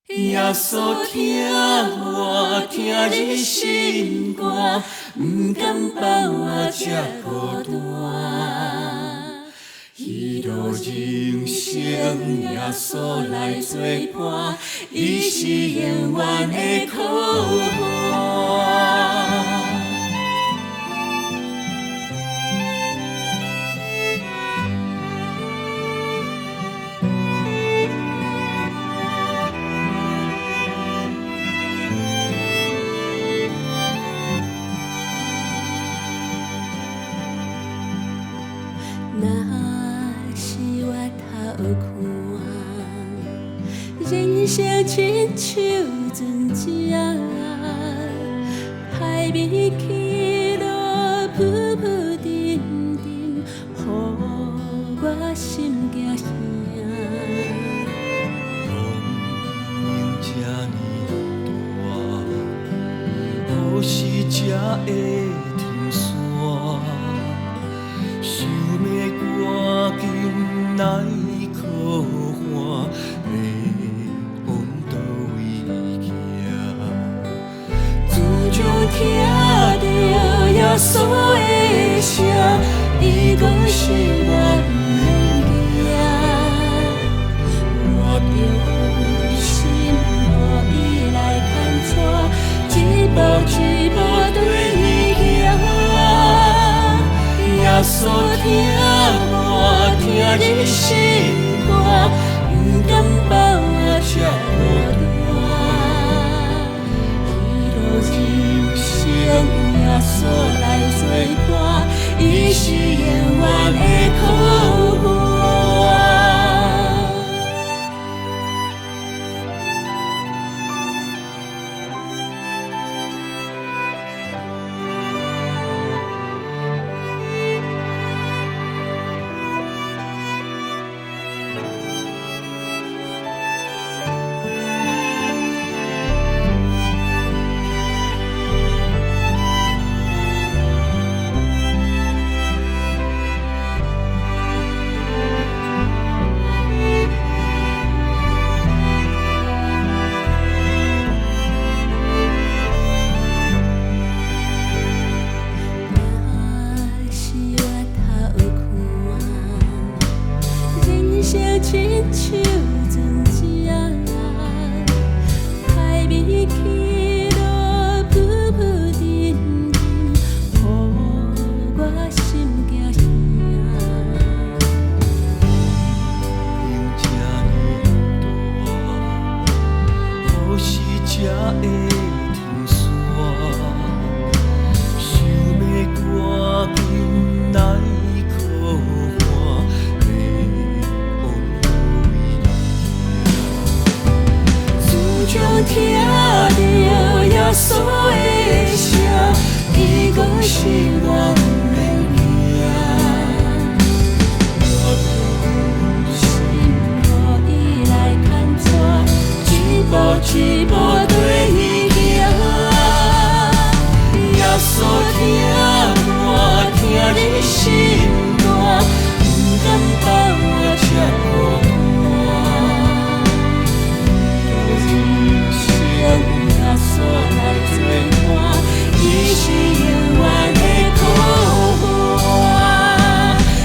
耶稣听我听你心肝，不敢放我这孤单。一路人生，耶稣来作伴，伊是永远的靠岸。若是我头看，人生亲像船只，歹味起落，浮浮沉沉，予我心惊惊。光这呢大，何时才会停线？想要赶紧来靠岸，要往倒位行？自从听到耶稣的声，伊讲是我不免惊，我着放心，予伊来牵带，一步一步对伊行。耶稣听我听你心肝，不敢放我这孤单。一路人生，耶稣来作伴，伊是永远的靠岸。亲像船只，歹味起落，浮浮沉沉，予我心惊惊。风这呢大，何时才会停线？想要赶紧来靠岸。自从听到耶稣的声，伊讲是我不免惊，我着放心，予伊来牵带，一步一步对伊行。耶稣听我听你心肝，不敢放我这孤单。耶稣来作伴，伊是永远的靠岸。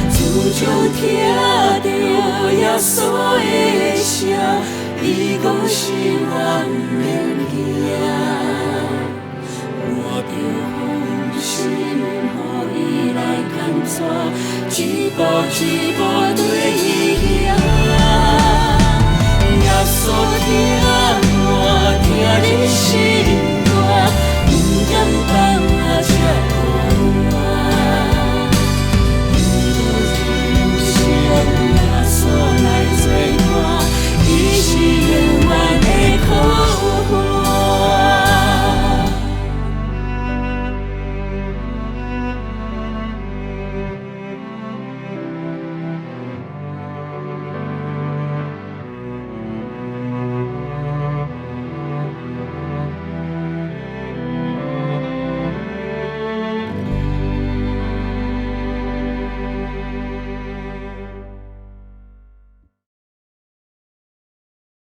自从听到耶稣的声，伊讲是我不免惊，我着放心，予伊来牵带，一步一步对伊。